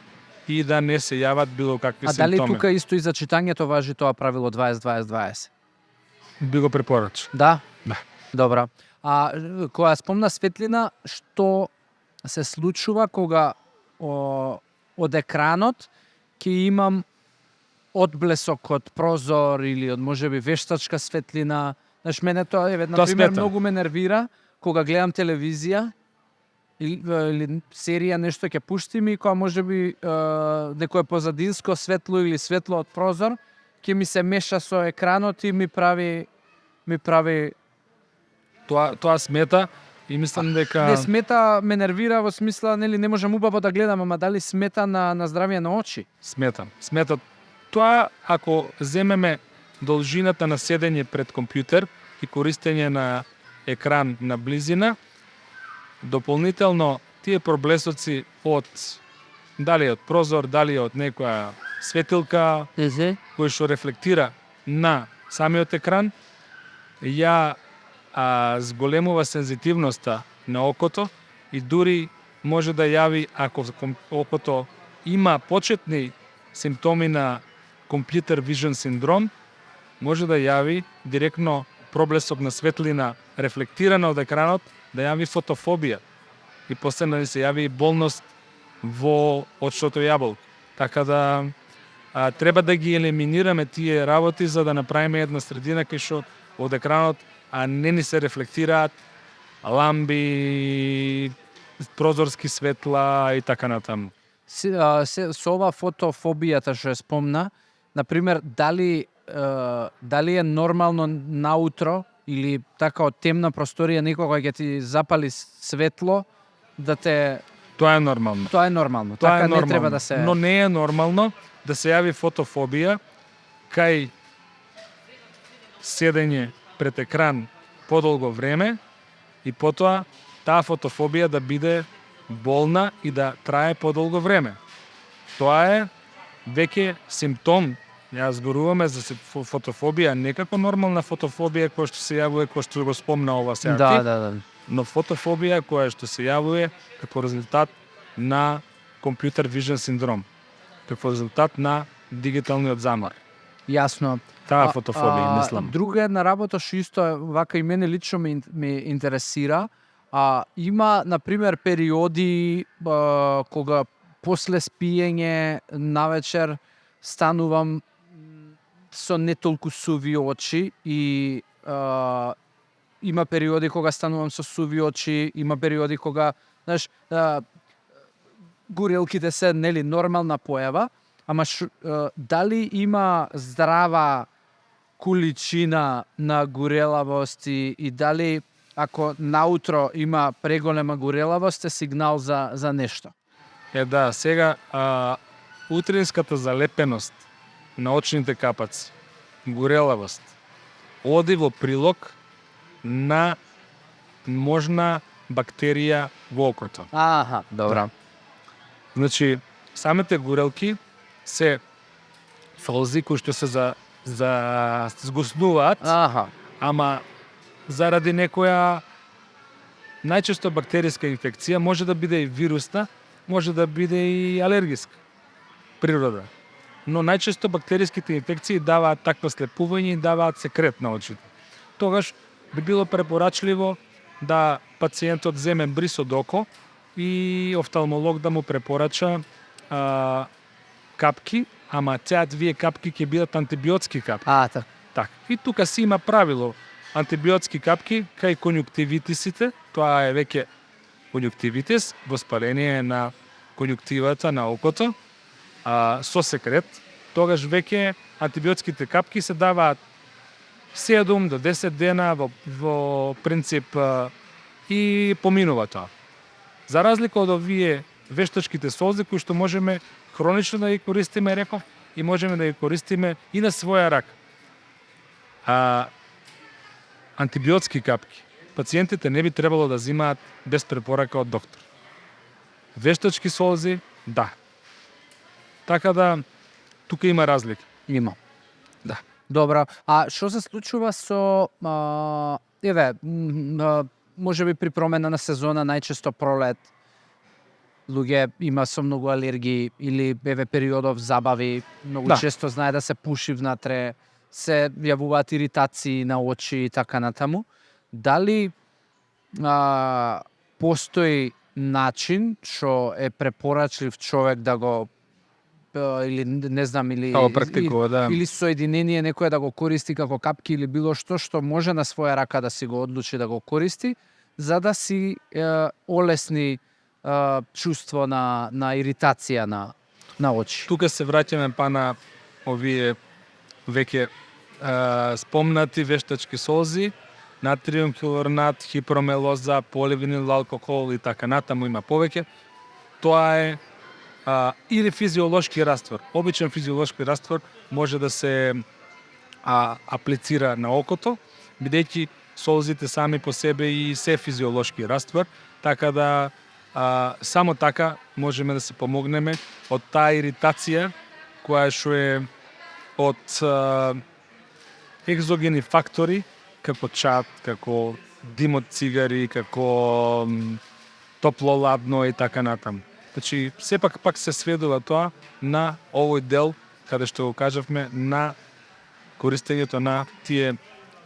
и да не се јават било какви А дали симптоми. тука исто и за читањето важи тоа правило 20-20-20? Би го препорача. Да? Да. Добра. А која спомна светлина, што се случува кога од екранот ќе имам одблесок од прозор или од можеби вештачка светлина. Знаеш, мене тоа е, Тоа например, смета. многу ме нервира кога гледам телевизија или серија нешто ќе пуштим и кога можеби некое позадинско светло или светло од прозор ќе ми се меша со екранот и ми прави Тоа смета и мислам дека не смета, ме нервира во смисла, нели, не можам убаво да гледам, ама дали смета на здравје на очи? Смета. Тоа ако земеме должината на седење пред компјутер и користење на екран на близина, дополнително тие проблесоци од дали од прозор, дали од некоја светилка кој што рефлектира на самиот екран, ја зголемува сензитивноста на окото и дури може да јави, ако окото има почетни симптоми на компјутер вижн синдром, може да јави директно проблесок на светлина рефлектирана од екранот, да јави фотофобија и после да се јави болност во очното јаболко. Така да треба да ги елиминираме тие работи за да направиме една средина кај што од екранот не ни се рефлектираат ламби, прозорски светла и така натаму. Со ова фотофобијата што ја спомна, например, дали е нормално наутро или така од темна просторија некога ќе ти запали светло да те... Тоа е нормално. Тоа е нормално. Тоа така е нормално. не треба да се... Но не е нормално да се јави фотофобија кај седење пред екран подолго време и потоа таа фотофобија да биде болна и да трае подолго време. Тоа е веќе симптом. Ја зборуваме за фотофобија, не како нормална фотофобија која што се јавува, која што го спомна ова сега. Да. Но фотофобија која што се јавува како резултат на компјутер вижн синдром, како резултат на дигиталниот замор. Јасно. Таа фотофобија, мислам. Друга една работа што исто вака и мене лично ме интересира, има, например, периоди кога после спиење навечер станувам со не толку суви очи и има периоди кога станувам со суви очи, има периоди кога, знаеш, горелките се, нели, нормална појава, ама дали има здрава количина на горелавост и дали ако наутро има преголема горелавост е сигнал за нешто? Да, сега утринската залепеност на очните капаци, горелавост, оди во прилог на можна бактерија во окото. Аха, добра. Значи, самите горелки се солзи кои што се згуснуваат, Аха. ама заради некоја најчесто бактериска инфекција, може да биде и вирусна, може да биде и алергиска природа. Но најчесто бактериските инфекции даваат такво слепување и даваат секрет на очите. Тогаш би било препорачливо да пациентот земе бриз од око и офталмолог да му препорача капки, ама вие капки ќе бидат антибиотски капки. Така. Так. И тука си има правило. Антибиотски капки кај конјуктивитисите, тоа е веќе конјуктивитис, воспаление на конјуктивата на окото, со секрет, тогаш веќе антибиотските капки се даваат 7 до 10 дена во принцип и поминува тоа. За разлика од овие вештачките солзи кои што можеме хронично да ги користиме, реков, и можеме да ги користиме и на своја рака. Антибиотски капки пациентите не би требало да земаат без препорака од доктор. Вештачки солзи, да. Така да, тука има разлика. Има. Да. Добра. А што се случува со може би при промена на сезона, најчесто пролет, луѓе има со многу алергии или еве периодов забави, многу Да. често знае да се пуши внатре, се јавуваат иритации на очи и така натаму. Дали постои начин што е препорачлив човек да го или не знам или Да го практикува, да. или соединение некој да го користи како капки или било што може на своја рака да си го одлучи да го користи за да си олесни чувство на иритација на очи. Тука се враќаме па на овие веќе спомнати вештачки солзи, натриум хилурнат, хипромелоза, поливинил алкохол и така натаму има повеќе. Тоа е или физиолошки раствор. Обичен физиолошки раствор може да се аплицира на окото, бидејќи солзите сами по себе и се физиолошки раствор, така да само така можеме да се помогнеме од таа иритација која што е од екзогени фактори како чад, како дим од цигари, како топло-ладно и така натаму. Значи, сепак пак се сведува тоа на овој дел, каде што го кажавме, на користењето на тие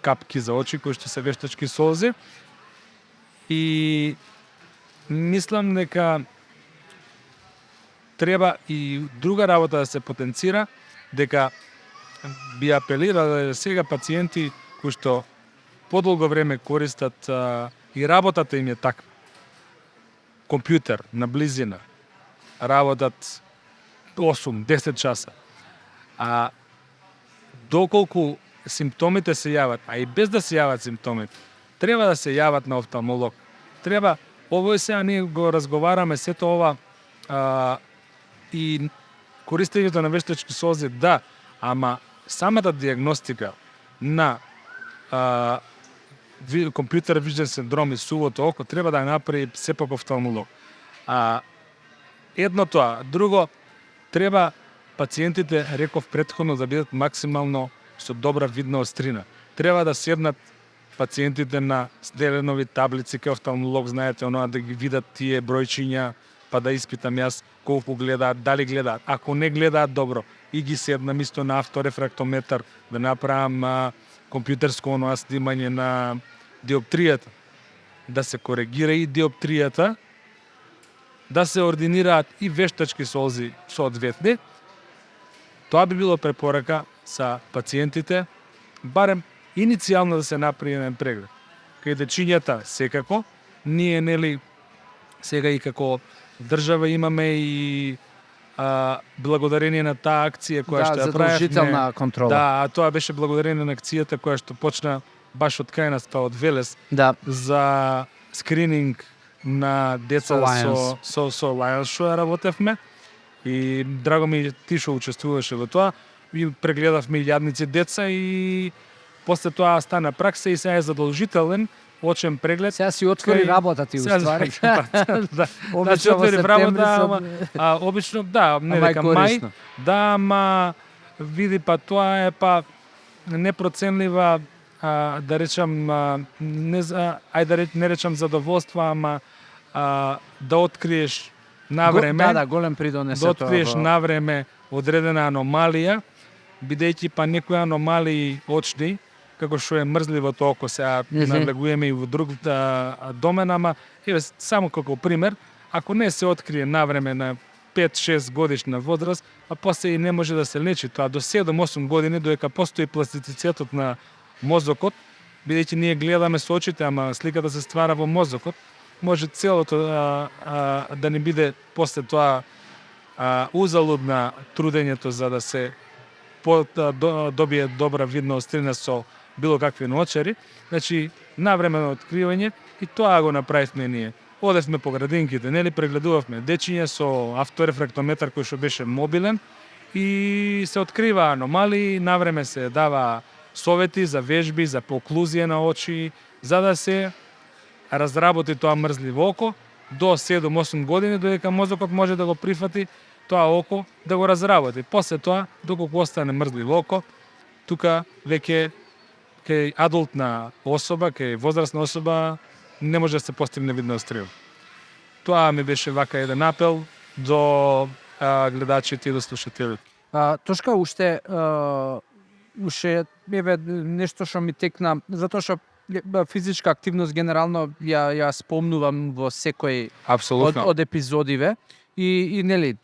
капки за очи, кои што се вештачки солзи. И мислам дека треба и друга работа да се потенцира, дека би апелирале сега пациенти кои што подолго време користат и работата им е таква. Компјутер на близина, работат 8-10 часа. Доколку симптомите се јават, а и без да се јават симптомите, треба да се јават на офталмолог. Треба, ово е сега ние го разговараме сето ова и користењето на вештачки солзи, да, ама самата диагностика на компјутер вижден синдром и сувото око треба да ја направи сепак офталмолог. Едно тоа, друго, треба пациентите, реков претходно, да бидат максимално со добра видна острина. Треба да седнат пациентите на Деленови таблици кај офталмолог, знаете, оноа да ги видат тие бројчиња, па да испитам јас колку гледаат, дали гледаат. Ако не гледаат добро, и ги седнам исто на авторефрактометар да направам компјутерско оноа снимање на диоптријата, да се коригира и диоптријата, да се ординираат и вештачки солзи соодветни. Тоа би било препорака за пациентите, барем иницијално да се направи еден преглед. Кај дечињата секако, ние нели сега и како држава имаме и благодарение на таа акција која што ја правевме. Задолжителна контрола. Да, тоа беше благодарение на акцијата која што почна баш од кај нас, од Велес, Да. за скрининг на деца со Lions што ја работевме. И драго ми ти што учествуваше во тоа. И прегледавме илјадници деца и после тоа стана пракса и сега е задолжителен очен преглед. Сега си отвори работа ти уствари. Да. Значи Обично во отвори септември работа, ама обично да, не дека мај, да, ама види па тоа е па непроценлива да речам не речам задоволство, ама да откриеш на време. Да, голем придонесе да тоа. откриеш на време одредена аномалија, бидејќи па некои аномалии очни, како што е мрзливото око, сега надлегуваме и во друг домен, ама еве само како пример, ако не се открие на време на 5-6 годишна возраст, а после и не може да се лечи тоа до 7-8 години, додека постои пластицитетот на мозокот, бидејќи ние гледаме со очите, ама сликата се ствара во мозокот, може целото да не биде после тоа узалудна трудењето за да се добие добра видна острина со било какви наочари. Значи, навремено откривање и тоа го направивме ние. Одевме по градинките, нели прегледувавме дечиња со авторефрактометар кој што беше мобилен и се открива аномалии, навреме се дава совети за вежби, за оклузија на очи, за да се разработи тоа мрзливо око до 7-8 години, додека мозокот може да го прифати тоа око да го разработи. После тоа, доколку остане мрзливо око, тука веќе кај адултна особа, кај возрастна особа, не може да се постигне видна острина. Тоа ми беше вака еден апел до гледачите и до слушателите. Тошка уште еве нешто што ми текна, затоа што физичка активност генерално ја спомнувам во секој Апсолутно. од епизодиве и нели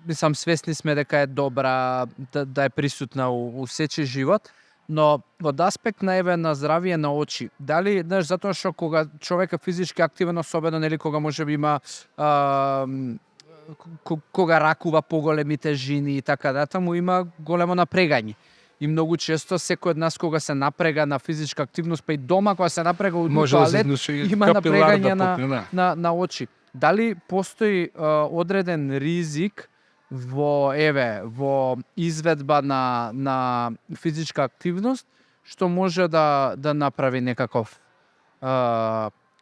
мислам свесни сме дека е добра да е присутна у сечи живот, но од аспект на на здравие на очи, дали знаеш затоа што кога човек е физички активен, особено нели кога можеби има кога ракува поголеми тежини и така му има големо напрегање. И многу често секој од нас кога се напрега на физичка активност, па и дома кога се напрега у Може да се тоалет, изнуши има капилар напрегање да пукне, да. на очи. Дали постои одреден ризик во изведба на физичка активност што може да направи некаков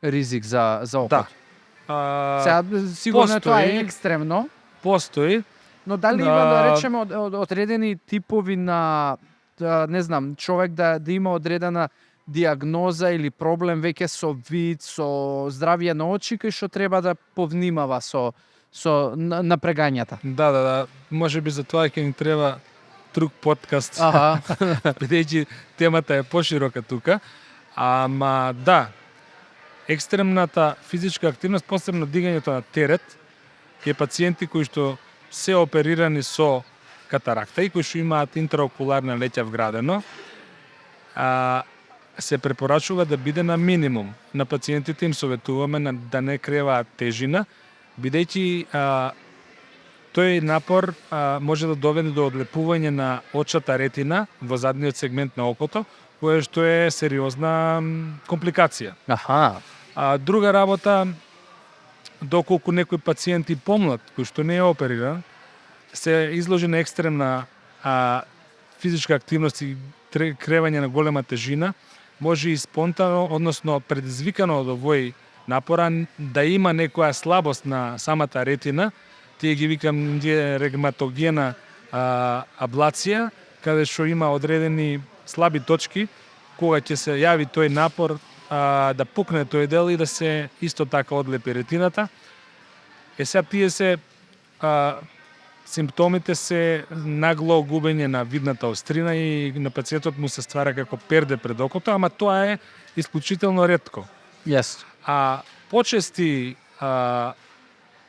ризик за окото? Да. Сега сигурно тоа е постои- екстремно, Постои. но дали има да речеме одредени типови на не знам, човек да има одредена диагноза или проблем веќе со вид, со здравје на очи, кај што треба да повнимава со напрегањата. Да. Може би за тоа ќе ни треба друг подкаст, Аха. бидејќи темата е поширока тука. Ама да, екстремната физичка активност, посебно дигањето на терет, ке пациенти кои што се оперирани со катаракта и кои што имаат интраокуларна леќа вградено, се препорачува да биде на минимум. На пациентите им советуваме да не креваат тежина, бидејќи тој напор може да доведе до одлепување на очната ретина во задниот сегмент на окото, кое што е сериозна компликација. Аха. Друга работа, доколку некој пациент и помлад, кој што не е опериран, се изложи на екстремна физичка активност и кревање на голема тежина, може и спонтано, односно предизвикано од овој напора, да има некоја слабост на самата ретина, тие ги викам регматогена аблација, каде што има одредени слаби точки, кога ќе се јави тој напор, да пукне тој дел и да се исто така одлепи ретината. Сега тие се симптомите се нагло губење на видната острина и на пациентот му се ствара како перде пред окото, ама тоа е исклучително ретко. Yes. Почести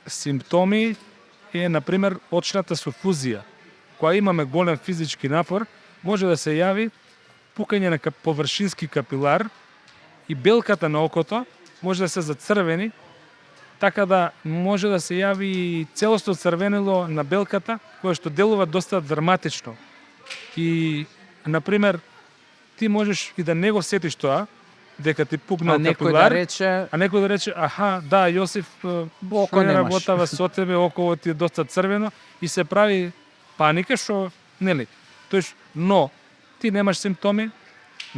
симптоми е, например, очната суфузија. Кога имаме голем физички напор, може да се јави пукање на површински капилар и белката на окото може да се зацрвени, така да може да се јави целосно црвенило на белката, кое што делува доста драматично. И, например, ти можеш и да не го сетиш тоа, дека ти пукнал капилар, а некој да рече, аха, да, Јосиф, око не немаш. работава со тебе, около ти е доста црвено и се прави паника, што, нели, но ти немаш симптоми,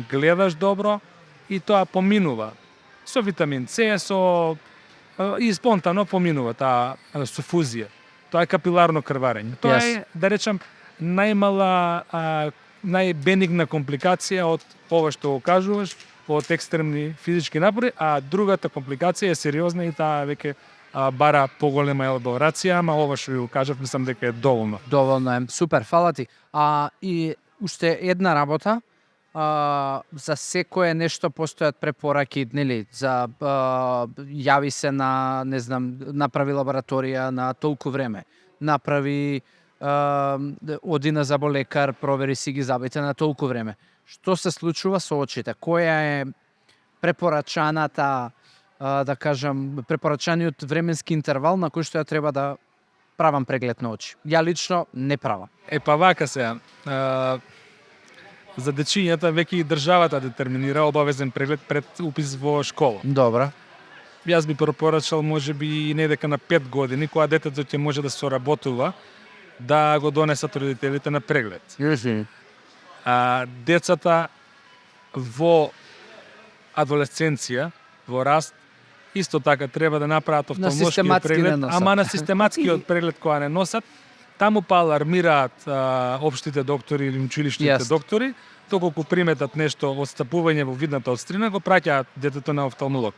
гледаш добро и тоа поминува. Со витамин С, и спонтано поминува таа суфузија. Тоа е капиларно крварење. Тоа е, да речам, најбенигна компликација од ова што го кажуваш, од екстремни физички напори, а другата компликација е сериозна и таа веќе бара поголема елаборација, ама ова што ви го кажав, мислам дека е доволно. Доволно е. Супер, фала ти. И уште една работа, за секое нешто постојат препораки, нели, за јави се на, не знам, направи лабораторија на толку време, направи оди на заболекар, провери си ги забите на толку време. Што се случува со очите? Која е препорачаната, да кажам, препорачаниот временски интервал на кој што ја треба да правам преглед на очи? Ја лично не правам. Па вака сега, за дечињата веќе и државата детерминира обавезен преглед пред упис во школа. Добра. Јас би препорачал можеби и не дека на 5 години, кога детето ќе може да соработува, да го донесат родителите на преглед. Децата во адолесценција, во раст, исто така треба да направат офталмолошки преглед, ама на систематскиот преглед која не носат, таму па алармираат општите доктори или училишните доктори, доколку приметат нешто отстапување во видната острина, го праќаат детето на офталмолог.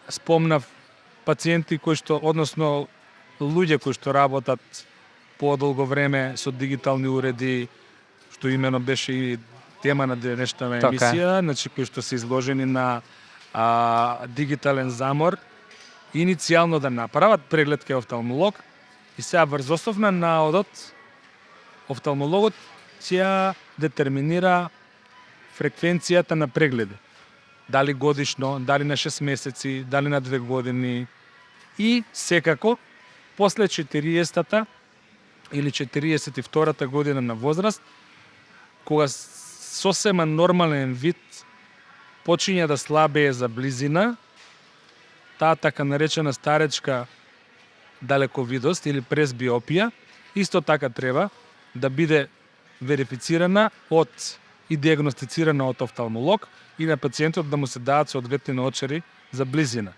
Спомнав пациенти кои што, односно луѓе кои што работат подолго време со дигитални уреди, што имено беше и тема на денешната Така е. емисија, значи кои што се изложени на дигитален замор, иницијално да направат преглед кај офталмолог и сега врз основ на наодот офталмологот ќе детерминира фреквенцијата на прегледи. Дали годишно, дали на 6 месеци, дали на 2 години и секако после 40-та или 42-та година на возраст, кога сосема нормален вид почиња да слабее за близина, таа така наречена старечка далековидост или пресбиопија, исто така треба да биде верифицирана и диагностицирана од офталмолог и на пациентот да му се дадат соодветни наочари за близина.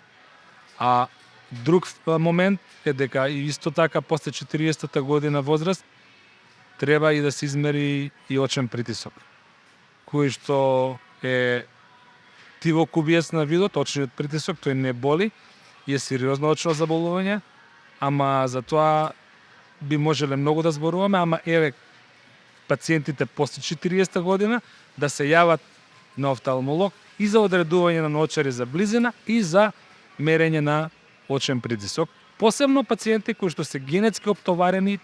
А друг момент е дека и исто така после 40-та година возраст треба и да се измери и очен притисок, кој што е тивокубиец на видот, очниот притисок, тој не боли и е сериозно очно заболување, ама за тоа би можеле многу да зборуваме, ама еве пациентите после 40 година да се јават на офталмолог и за одредување на наочари за близина и за мерење на очен притисок. Посебно пациенти кои што се генетски оптоварени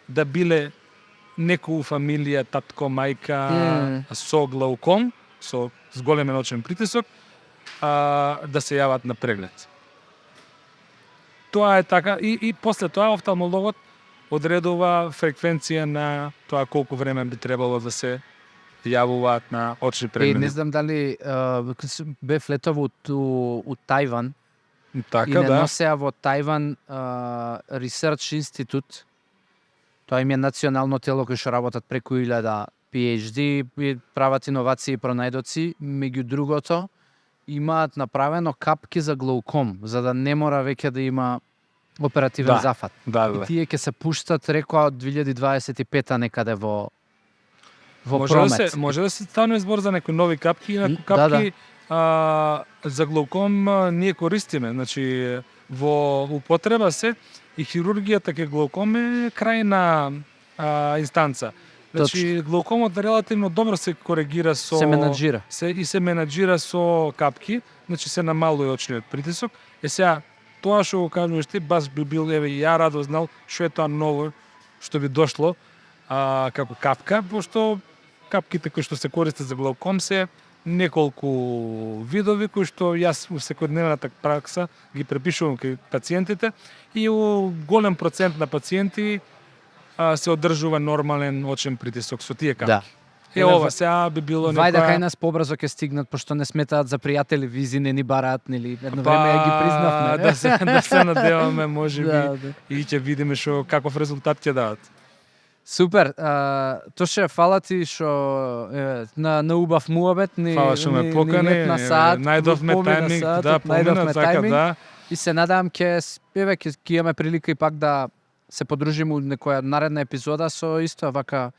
да биле некој фамилија, татко, мајка со глауком, со зголемен очен притисок, да се јават на преглед. Тоа е така и после тоа офталмологот одредува фреквенција на тоа колку време би требало да се јавуваат на очни прегледи. Не знам дали бев летов у Тајван Така, и не да. носеа во Тајван Research Institute. Тоа им е национално тело кој што работат преку 1000 PhD, прават иновации и пронајдоци, меѓу другото имаат направено капки за глауком, за да не мора веќе да има оперативен зафат. Да. И тие ќе се пуштат, рекоа, од 2025-та некаде во може промет. Може да се стане збор за некои нови капки, инаку капки за глауком ние користиме, значи во употреба се и хирургијата ке глауком е крајна инстанца. Значи глаукомот релативно добро се коригира со се менаџира. се менаџира со капки, значи се намалува очниот притисок. Сега тоа што го кажуваш ти, баш би бил, еве, ја радо знал што е тоа ново што би дошло како капка, пошто капките кои што се користат за глауком се неколку видови кои што јас во секојдневната пракса ги препишувам кај пациентите и у голем процент на пациенти се одржува нормален очен притисок со тие капки. Да. Ова сега би било Вајде кај нас побрзо ќе стигнат, пошто не сметаат за пријатели, визи не ни бараат, нели? Едно време ја ги признавме. Да се надеваме, може би, Да. и ќе видиме што каков резултат ќе дадат. Супер. Тоше, фала ти што на убав муабет ни Фала што ме покани, на саат, најдовме тајминг, да, помина така, да. И се надевам ќе имаме прилика и пак да се подружиме у некоја наредна епизода со исто вака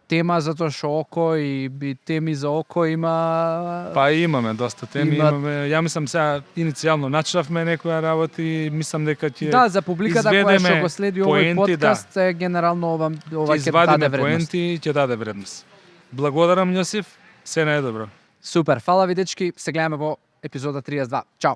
тема, затоа што око и теми за око има... Па имаме доста теми, имаме. Ја мислам сега иницијално начнавме некоја работи, мислам дека ќе Да, за публиката која што го следи овој подкаст, генерално ова ќе даде вредност. Поенти, ќе даде вредност. Благодарам, Јосиф, се најдобро. Супер, фала ви дечки, се гледаме во епизода 32. Чао.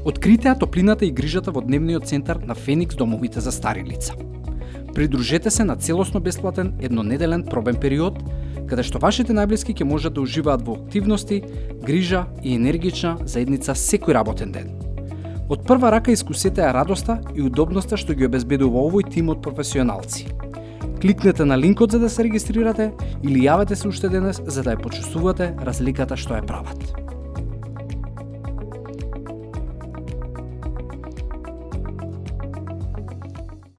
Откритеа топлината и грижата во дневниот центар на Феникс домовите за стари лица. Придружете се на целосно бесплатен еднонеделен пробен период, каде што вашите најблиски ќе можат да уживаат во активности, грижа и енергична заедница секој работен ден. Од прва рака искусете ја радоста и удобноста што ги обезбедува овој тим од професионалци. Кликнете на линкот за да се регистрирате или јавете се уште денес за да ја почувствувате разликата што ја прават.